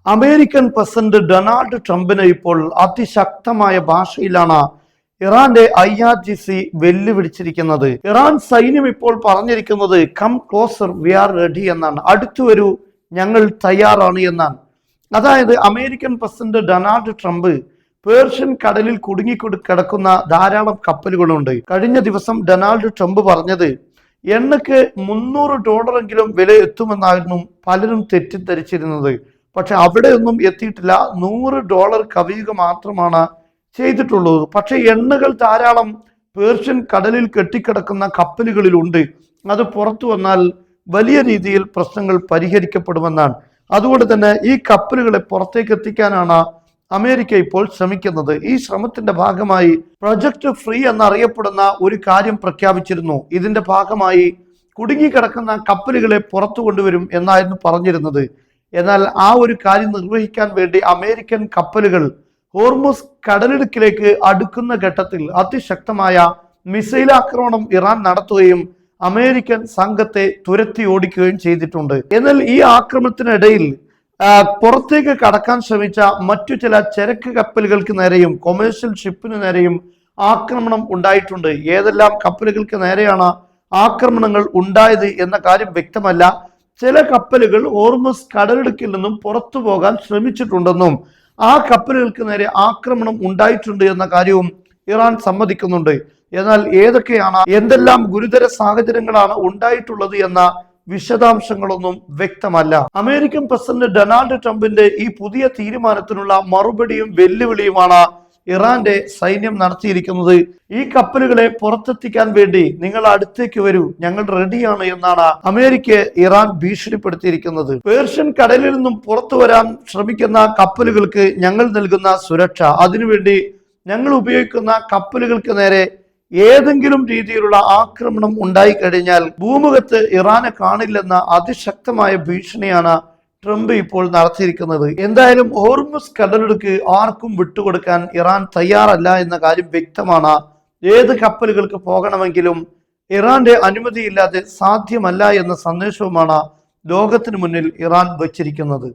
American president Donald ട്രംപിന് ഇപ്പോൾ അതിശക്തമായ ഭാഷയിലാണ് ഇറാന്റെ IRGC വെല്ലുവിളിച്ചിരിക്കുന്നത്. ഇറാൻ സൈന്യം ഇപ്പോൾ പറഞ്ഞിരിക്കുന്നത് come closer, we are ready എന്നാണ്. അടുത്തു വരൂ, ഞങ്ങൾ തയ്യാറാണ് എന്നാണ്. അതായത് American president Donald Trump Persian കടലിൽ കിടക്കുന്ന ധാരാളം കപ്പലുകളുണ്ട്. കഴിഞ്ഞ ദിവസം ഡൊണാൾഡ് ട്രംപ് പറഞ്ഞത് എണ്ണയ്ക്ക് $300 വില എത്തുമെന്നായിരുന്നു പലരും തെറ്റിദ്ധരിച്ചിരുന്നത്. പക്ഷെ അവിടെയൊന്നും എത്തിയിട്ടില്ല. $100 കവിയുക മാത്രമാണ് ചെയ്തിട്ടുള്ളത്. പക്ഷെ എണ്ണകൾ ധാരാളം പേർഷ്യൻ കടലിൽ കെട്ടിക്കിടക്കുന്ന കപ്പലുകളിലുണ്ട്. അത് പുറത്തു വന്നാൽ വലിയ രീതിയിൽ പ്രശ്നങ്ങൾ പരിഹരിക്കപ്പെടുമെന്നാണ്. അതുകൊണ്ട് തന്നെ ഈ കപ്പലുകളെ പുറത്തേക്ക് എത്തിക്കാനാണ് അമേരിക്ക ഇപ്പോൾ ശ്രമിക്കുന്നത്. ഈ ശ്രമത്തിന്റെ ഭാഗമായി പ്രൊജക്ട് ഫ്രീ എന്നറിയപ്പെടുന്ന ഒരു കാര്യം പ്രഖ്യാപിച്ചിരുന്നു. ഇതിന്റെ ഭാഗമായി കുടുങ്ങിക്കിടക്കുന്ന കപ്പലുകളെ പുറത്തു കൊണ്ടുവരും എന്നായിരുന്നു പറഞ്ഞിരുന്നത്. എന്നാൽ ആ ഒരു കാര്യം നിർവഹിക്കാൻ വേണ്ടി അമേരിക്കൻ കപ്പലുകൾ ഹോർമുസ് കടലിടുക്കിലേക്ക് അടുക്കുന്ന ഘട്ടത്തിൽ അതിശക്തമായ മിസൈൽ ആക്രമണം ഇറാൻ നടത്തുകയും അമേരിക്കൻ സംഘത്തെ തുരത്തി ഓടിക്കുകയും ചെയ്തിട്ടുണ്ട്. എന്നാൽ ഈ ആക്രമണത്തിനിടയിൽ പുറത്തേക്ക് കടക്കാൻ ശ്രമിച്ച മറ്റു ചില ചരക്ക് കപ്പലുകൾക്ക് നേരെയും കൊമേഴ്ഷ്യൽ ഷിപ്പിന് നേരെയും ആക്രമണം ഉണ്ടായിട്ടുണ്ട്. ഏതെല്ലാം കപ്പലുകൾക്ക് നേരെയാണ് ആക്രമണങ്ങൾ ഉണ്ടായത് എന്ന കാര്യം വ്യക്തമല്ല. ചില കപ്പലുകൾ ഹോർമുസ് കടലിടുക്കിൽ നിന്നും പുറത്തു പോകാൻ ശ്രമിച്ചിട്ടുണ്ടെന്നും ആ കപ്പലുകൾക്ക് നേരെ ആക്രമണം ഉണ്ടായിട്ടുണ്ട് എന്ന കാര്യവും ഇറാൻ സമ്മതിക്കുന്നുണ്ട്. എന്നാൽ ഏതൊക്കെയാണ്, എന്തെല്ലാം ഗുരുതര സാഹചര്യങ്ങളാണ് ഉണ്ടായിട്ടുള്ളത് എന്ന വിശദാംശങ്ങളൊന്നും വ്യക്തമല്ല. അമേരിക്കൻ പ്രസിഡന്റ് ഡൊണാൾഡ് ട്രംപിന്റെ ഈ പുതിയ തീരുമാനത്തിനുള്ള മറുപടിയും വെല്ലുവിളിയുമാണ് ഇറാന്റെ സൈന്യം നടത്തിയിരിക്കുന്നത്. ഈ കപ്പലുകളെ പുറത്തെത്തിക്കാൻ വേണ്ടി നിങ്ങൾ അടുത്തേക്ക് വരൂ, ഞങ്ങൾ റെഡിയാണ് എന്നാണ് അമേരിക്കയെ ഇറാൻ ഭീഷണിപ്പെടുത്തിയിരിക്കുന്നത്. പേർഷ്യൻ കടലിൽ നിന്നും പുറത്തു വരാൻ ശ്രമിക്കുന്ന കപ്പലുകൾക്ക് ഞങ്ങൾ നൽകുന്ന സുരക്ഷ, അതിനുവേണ്ടി ഞങ്ങൾ ഉപയോഗിക്കുന്ന കപ്പലുകൾക്ക് നേരെ ഏതെങ്കിലും രീതിയിലുള്ള ആക്രമണം ഉണ്ടായിക്കഴിഞ്ഞാൽ ഭൂമുഖത്ത് ഇറാനെ കാണില്ലെന്ന അതിശക്തമായ ഭീഷണിയാണ് ട്രംപ് ഇപ്പോൾ നടത്തിയിരിക്കുന്നത്. എന്തായാലും ഹോർമുസ് കടലിടുക്ക് ആർക്കും വിട്ടുകൊടുക്കാൻ ഇറാൻ തയ്യാറല്ല എന്ന കാര്യം വ്യക്തമാണ്. ഏത് കപ്പലുകൾക്ക് പോകണമെങ്കിലും ഇറാന്റെ അനുമതിയില്ലാതെ സാധ്യമല്ല എന്ന സന്ദേശവുമാണ് ലോകത്തിന് മുന്നിൽ ഇറാൻ വച്ചിരിക്കുന്നത്.